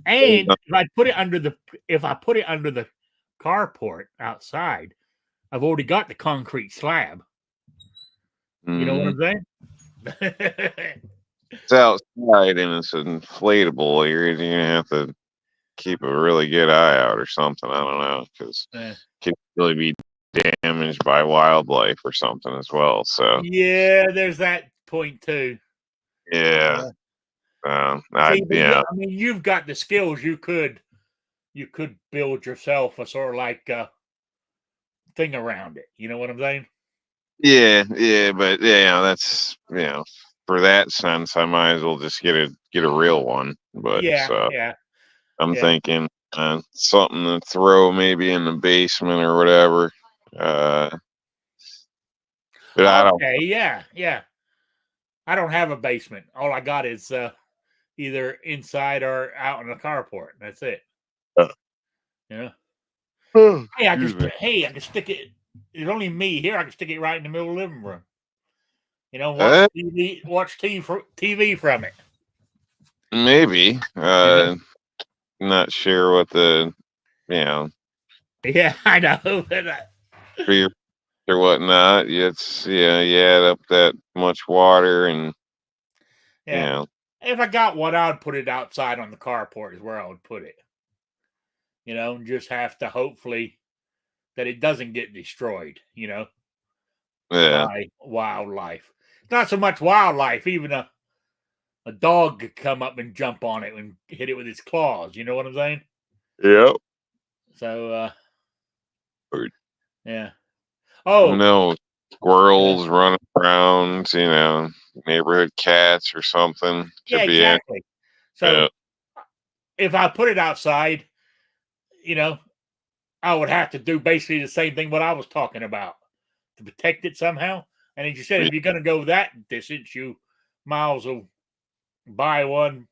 And if I put it under the carport outside, I've already got the concrete slab. You know what I'm saying? It's outside and it's inflatable. You're gonna have to keep a really good eye out or something. I don't know, because it can really be damaged by wildlife or something as well. So yeah, there's that point too. Yeah. I mean, you've got the skills. You could build yourself a sort of like thing around it. You know what I'm saying? Yeah, but that's for that sense, I might as well just get a real one. But I'm thinking something to throw maybe in the basement or whatever. But I don't. Yeah. I don't have a basement. All I got is either inside or out in the carport. That's it. Hey, I can stick it. It's only me here. I can stick it right in the middle of the living room. Watch TV from it. Maybe. Not sure what the Yeah, I know. or whatnot. It's you add up that much water and If I got one, I would put it outside on the carport is where I would put it. Just have to hopefully that it doesn't get destroyed, by wildlife. Not so much wildlife, even a dog could come up and jump on it and hit it with its claws. You know what I'm saying? Yep. So, yeah. No squirrels running around, neighborhood cats or something. Could be exactly. So if I put it outside, I would have to do basically the same thing what I was talking about to protect it somehow. And as you said, if you're going to go that distance, you might as well buy one,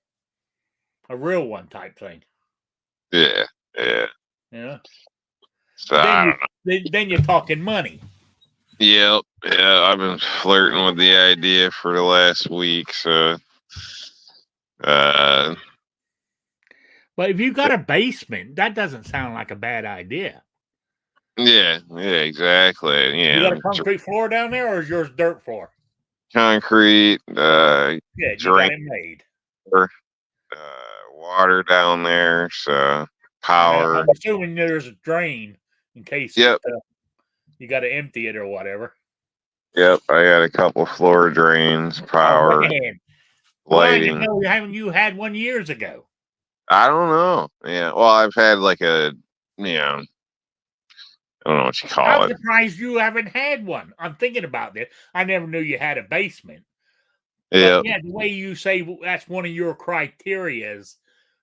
a real one type thing. Yeah. So then you're talking money. Yep. Yeah, I've been flirting with the idea for the last week. So, but if you got a basement, that doesn't sound like a bad idea. Yeah, exactly. Yeah. You got a concrete floor down there, or is yours dirt floor? concrete, Good, you drain, got it made. water down there, so power. I'm assuming there's a drain in case Yep, you got to empty it or whatever. yep. I got a couple floor drains, Oh power, man, why didn't lighting. know haven't you had one years ago? I don't know. Yeah, well, I've had like a, I don't know what you call I'm it. surprised you haven't had one. I'm thinking about this. I never knew you had a basement. But Yep. yeah, the way you say that's one of your criterias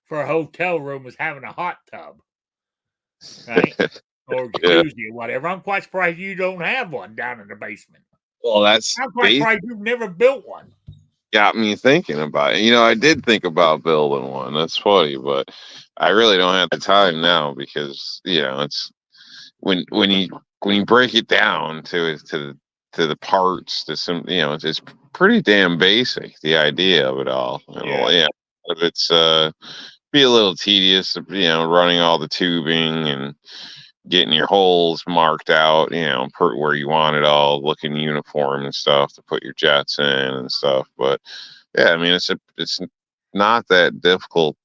for a hotel room is having a hot tub, right? Or Yeah. jacuzzi or whatever. I'm quite surprised you don't have one down in the basement. Well, that's I'm quite surprised you've never built one. got me thinking about it. I did think about building one. That's funny, but I really don't have the time now because it's when you break it down to the parts to some it's pretty damn basic, the idea of it all. And Yeah. it's be a little tedious, running all the tubing and getting your holes marked out, per where you want it all looking uniform and stuff to put your jets in and stuff. But yeah, I mean, it's not that difficult.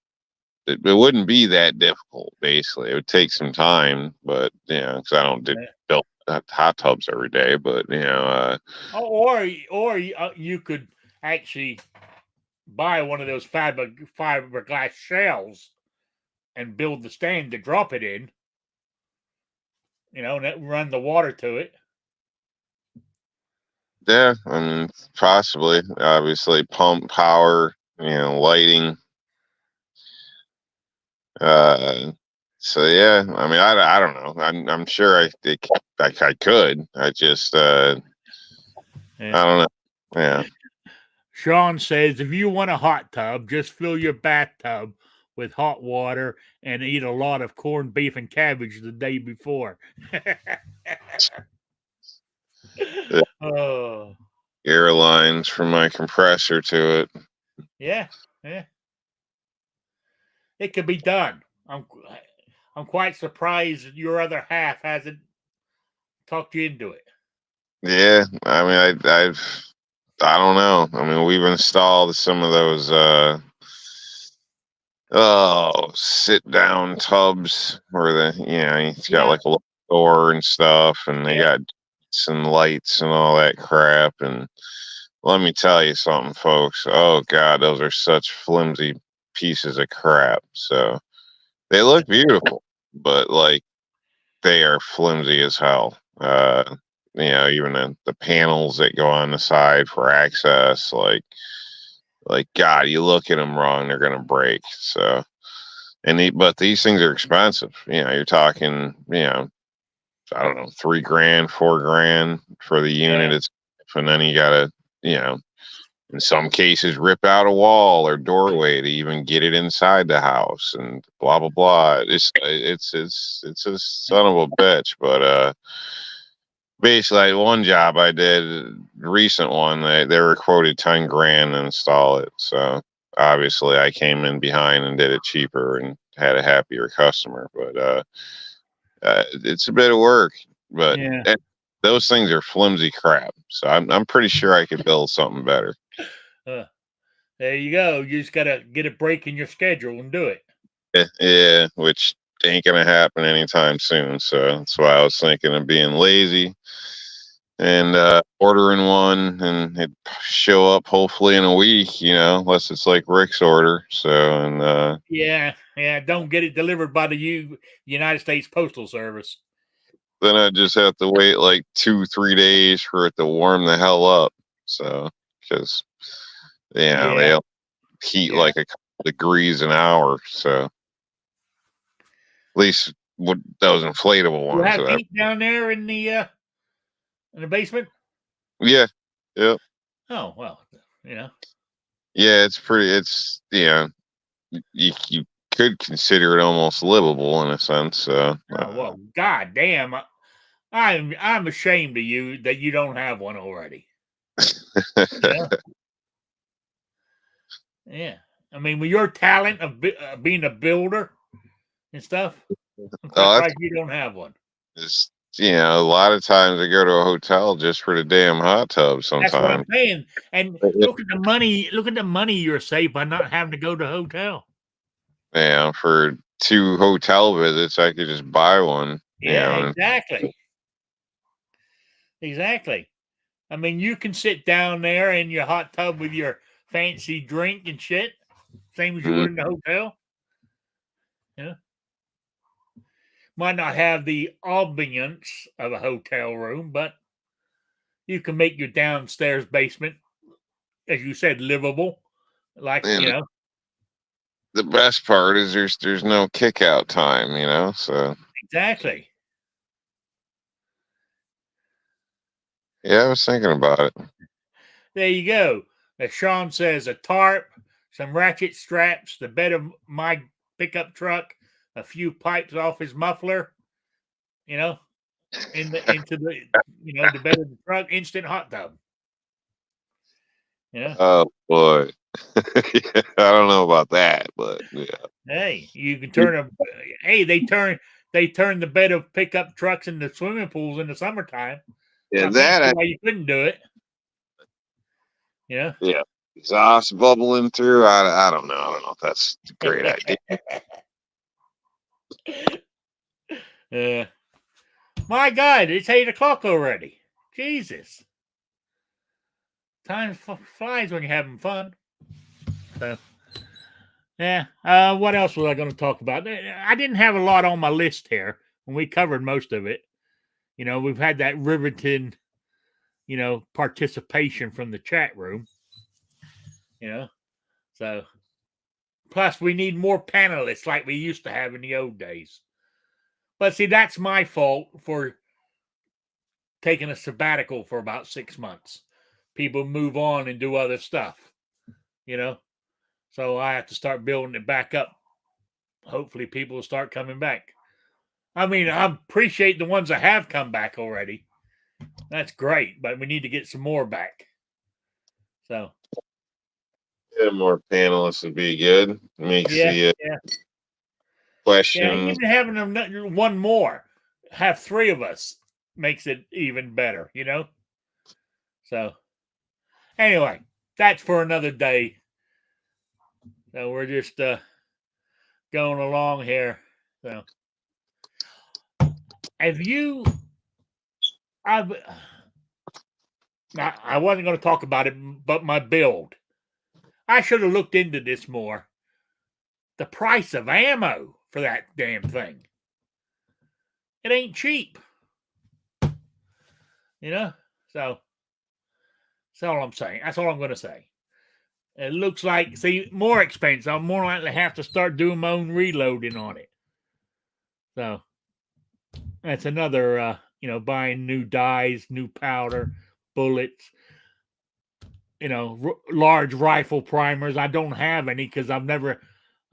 It wouldn't be that difficult. Basically, it would take some time, but because I don't build hot tubs every day. But You could actually buy one of those fiberglass shells and build the stand to drop it in, and run the water to it. yeah, I mean, possibly, obviously, pump power, lighting. So yeah, I mean, I don't know. I'm sure I could. I just Yeah. I don't know. Yeah. Sean says if you want a hot tub, just fill your bathtub with hot water and eat a lot of corned beef and cabbage the day before. Oh, Air lines from my compressor to it. yeah, yeah. It could be done. I'm quite surprised that your other half hasn't talked you into it. Yeah, I mean, I don't know. I mean, we've installed some of those sit down tubs where it's got Yeah, like a little door and stuff, and they yeah. got some lights and all that crap. And let me tell you something, folks. Oh God, those are such flimsy pieces of crap. So they look beautiful, but like they are flimsy as hell. Even the panels that go on the side for access, like God, you look at them wrong, they're gonna break. So, but these things are expensive. You're talking, I don't know, $3 grand, $4 grand for the unit. Yeah. And then you gotta, you know, in some cases rip out a wall or doorway to even get it inside the house and blah blah blah. It's a son of a bitch. But basically one job I did, recent one, they were quoted 10 grand to install it. So obviously I came in behind and did it cheaper and had a happier customer. But it's a bit of work. But Yeah. those things are flimsy crap. So I'm pretty sure I could build something better. There you go. You just gotta get a break in your schedule and do it. Yeah, which ain't gonna happen anytime soon. So that's why I was thinking of being lazy and ordering one, and it show up hopefully in a week. Unless it's like Rick's order. So and Yeah, yeah. Don't get it delivered by the United States Postal Service. then I just have to wait like 2-3 days for it to warm the hell up. So because Yeah, they'll heat yeah. like a couple degrees an hour. So at least with those inflatable You ones. have heat down there in the basement. Yeah, yeah. Oh well, you know. Yeah, it's pretty. You could consider it almost livable in a sense. Oh well, god damn. I'm ashamed of you that you don't have one already. Yeah, yeah. I mean, with your talent of being a builder and stuff, I'm quite oh, surprised you don't have one. that's a lot of times I go to a hotel just for the damn hot tub That's what I'm sometimes. saying. And But look at the money. Look at the money you're saved by not having to go to a hotel. for 2 hotel visits, I could just buy one, Yeah, and exactly. Exactly. I mean, you can sit down there in your hot tub with your fancy drink and shit, same as you would in the mm, hotel. Yeah. Might not have the ambience of a hotel room, but you can make your downstairs basement, as you said, livable. Like, and the best part is there's no kick out time, so exactly. yeah, I was thinking about it. There you go. As Sean says, a tarp, some ratchet straps, the bed of my pickup truck, a few pipes off his muffler, you know, into the bed of the truck, instant hot tub. Yeah. Oh boy. I don't know about that, but yeah. Hey, you can turn a hey, they turn the bed of pickup trucks into swimming pools in the summertime. Yeah, I can't that see why you couldn't do it. Yeah. yeah. Exhaust bubbling through. I don't know. I don't know if that's a great idea. uh, my God, it's 8 o'clock already. Jesus. Time flies when you're having fun. So, yeah. What else was I going to talk about? I didn't have a lot on my list here, and we covered most of it. We've had that riveting, participation from the chat room. So plus we need more panelists like we used to have in the old days. But see, that's my fault for taking a sabbatical for about 6 months. People move on and do other stuff, you know. So I have to start building it back up. Hopefully people will start coming back. I mean, I appreciate the ones that have come back already. That's great, but we need to get some more back. So Yeah, more panelists would be good. Makes yeah, the yeah, yeah. questions. Even having one more, have three of us makes it even better, So anyway, that's for another day. So we're just going along here. So have you? I've. I wasn't going to talk about it, but my build. I should have looked into this more. The price of ammo for that damn thing. It ain't cheap. So that's all I'm saying. That's all I'm going to say. It looks like, see, more expensive. I'm more likely to have to start doing my own reloading on it. So that's another, buying new dies, new powder, bullets, large rifle primers. I don't have any because I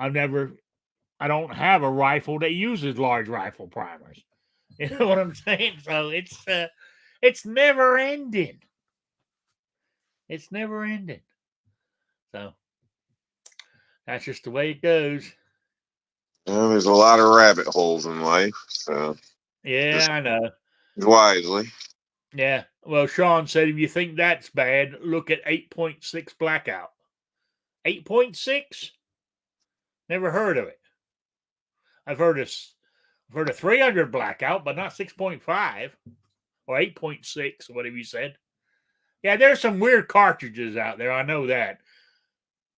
don't have a rifle that uses large rifle primers. You know what I'm saying? So it's never ending. It's never ending. So that's just the way it goes. There's a lot of rabbit holes in life, so Yeah, just I know. wisely. Yeah. Well, Sean said if you think that's bad, look at 8.6 blackout. 8.6? Never heard of it. I've heard of 300 blackout, but not 6.5 or 8.6 or whatever you said. Yeah, there's some weird cartridges out there. I know that.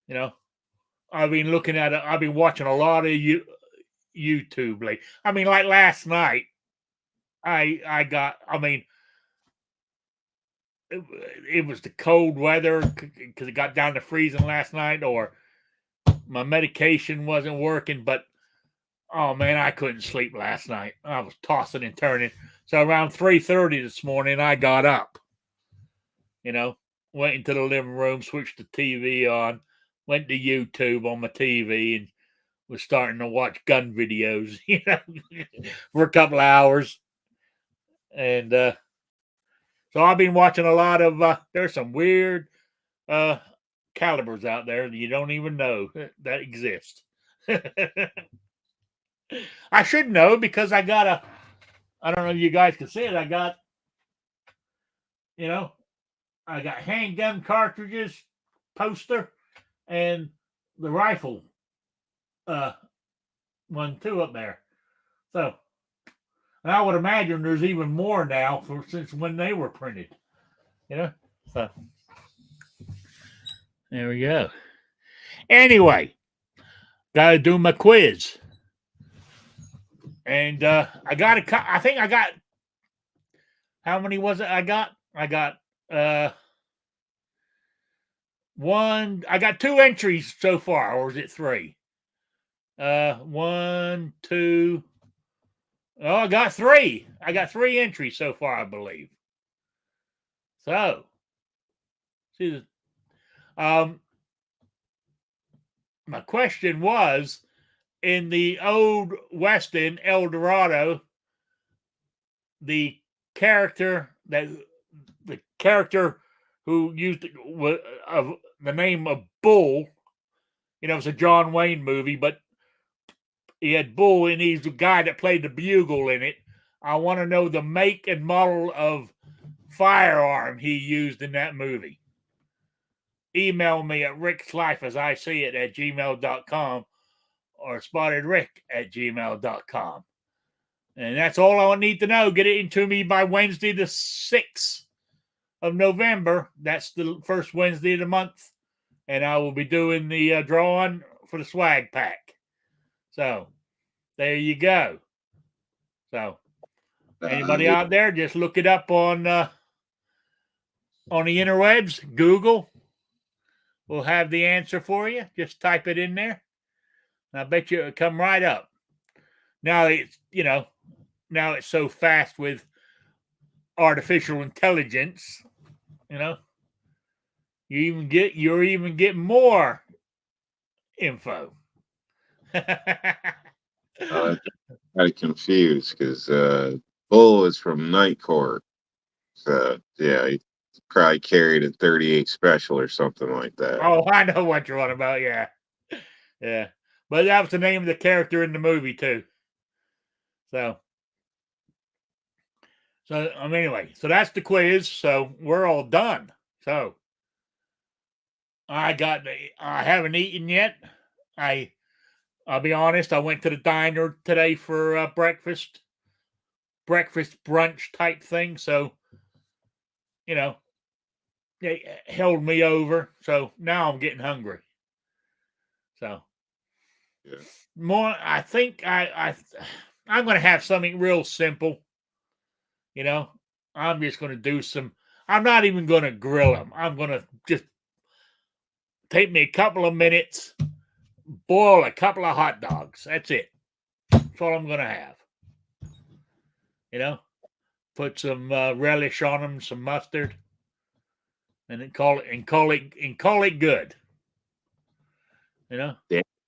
I've been I've been watching a lot of YouTube lately. I mean, like last night, I got. I mean, it was the cold weather because it got down to freezing last night, or my medication wasn't working. But oh man, I couldn't sleep last night. I was tossing and turning. So around 3:30 this morning, I got up. Went into the living room, switched the TV on, went to YouTube on my TV, and was starting to watch gun videos, for a couple of hours. And so I've been watching a lot of. There's some weird calibers out there that you don't even know that exist. I should know because I got I don't know if you guys can see it. I got, I got handgun cartridges, poster, and the rifle one too up there. So, and I would imagine there's even more now since when they were printed. So there we go. Anyway, gotta do my quiz, and I got a. I think I got. How many was it? I got one. I got 2 entries so far, or is it 3? 1, 2. Oh, I got 3. I got 3 entries so far, I believe. So, see, my question was, in the old Western El Dorado, the character who used the name of Bull, it's a John Wayne movie, but he had Bull, and he's the guy that played the bugle in it. I want to know the make and model of firearm he used in that movie. Email me at rickslife@gmail.com or spottedrick@gmail.com. And that's all I need to know. Get it into me by Wednesday the 6th of November. That's the first Wednesday of the month. And I will be doing the drawing for the swag pack. So, there you go. So, anybody out there, just look it up on the interwebs. Google will have the answer for you. Just type it in there. And I bet you it'll come right up. Now it's, now it's so fast with artificial intelligence, you even get more info. Kind of confused because Bull is from Night Court. So, yeah, he probably carried a 38 special or something like that. Oh, I know what you're on about. Yeah. Yeah. But that was the name of the character in the movie, too. So anyway, so that's the quiz. So we're all done. So I haven't eaten yet. I'll be honest, I went to the diner today for breakfast brunch type thing. So, they held me over. So now I'm getting hungry. So, yeah. More, I think I'm going to have something real simple. I'm just going to do I'm not even going to grill them. I'm going to just take me a couple of minutes, boil a couple of hot dogs. That's it. That's all I'm going to have. Put some relish on them, some mustard, and then call it good. Yeah,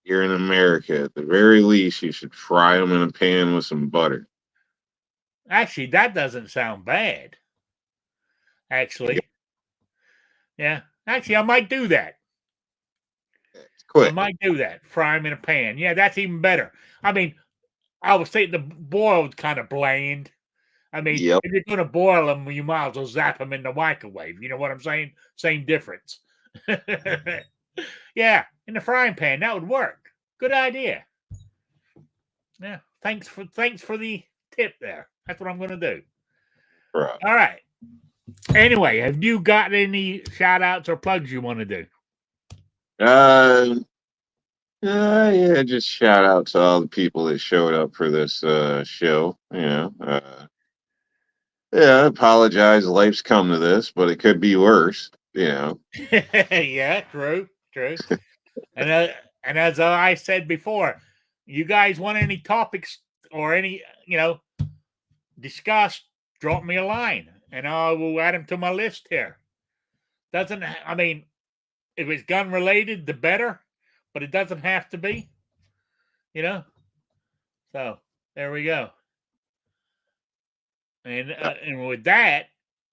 you're in America. At the very least, you should fry them in a pan with some butter. Actually, that doesn't sound bad. Actually, yeah. Actually, I might do that. It's quick. I might do that. Fry them in a pan. Yeah, that's even better. I mean, I was thinking the boiled kind of bland. I mean, Yep. if you're going to boil them, you might as well zap them in the microwave. You know what I'm saying? Same difference. Yeah, in the frying pan, that would work. Good idea. Yeah, thanks for the tip there. That's what I'm going to do. Right. All right. Anyway, have you got any shout outs or plugs you want to do? Yeah, just shout out to all the people that showed up for this show. Yeah, I apologize. Life's come to this, but it could be worse. Yeah, true. And as I said before, you guys want any topics or any discussed, drop me a line and I will add them to my list here. If it's gun related, the better, but it doesn't have to be. So there we go. And with that,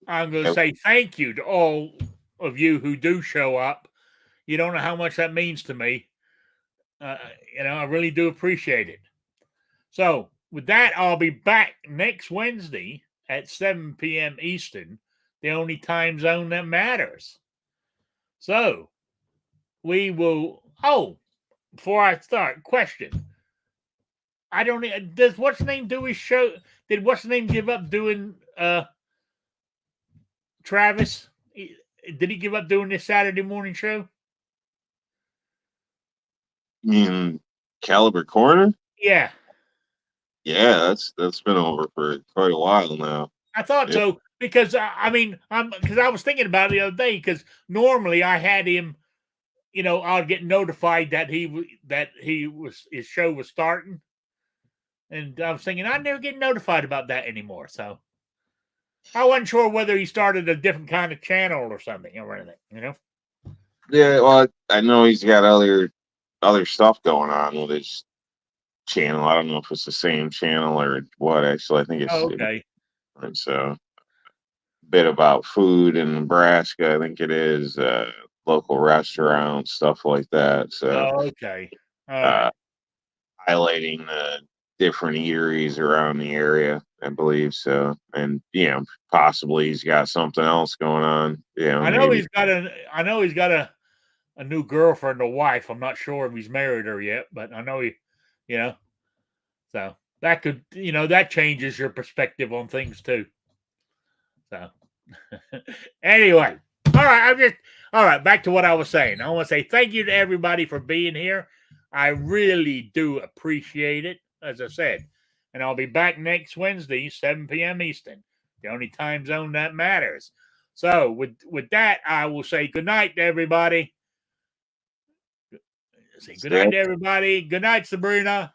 I'm going to say thank you to all of you who do show up. You don't know how much that means to me. I really do appreciate it. So with that, I'll be back next Wednesday at 7 p.m. Eastern, the only time zone that matters. So we will. Oh, before I start, question. I don't. Does what's name do his show? Did what's name give up doing? Travis, did he give up doing this Saturday morning show? You mean Caliber Corner? Yeah, Yeah, that's been over for quite a while now. I thought Yeah. so because because I was thinking about it the other day because normally I had him, I'd get notified that his show was starting, and I was thinking I never get notified about that anymore. So I wasn't sure whether he started a different kind of channel or something or anything. Yeah, well, I know he's got other stuff going on with his channel. I don't know if it's the same channel or what. Actually, I think it's Oh, okay. different. So, bit about food in Nebraska. I think it is local restaurants, stuff like that. So, Oh, okay. All uh, right. highlighting the different eateries around the area, I believe. So, and possibly he's got something else going on. I know Maybe. he's got a new girlfriend or wife. I'm not sure if he's married her yet, but I know you know, so that could, that changes your perspective on things too. So anyway, all right, back to what I was saying. I want to say thank you to everybody for being here. I really do appreciate it, as I said. And I'll be back next Wednesday, 7 p.m. Eastern, the only time zone that matters. So with that, I will say good night to everybody. Say good night to everybody. Good night, Sabrina.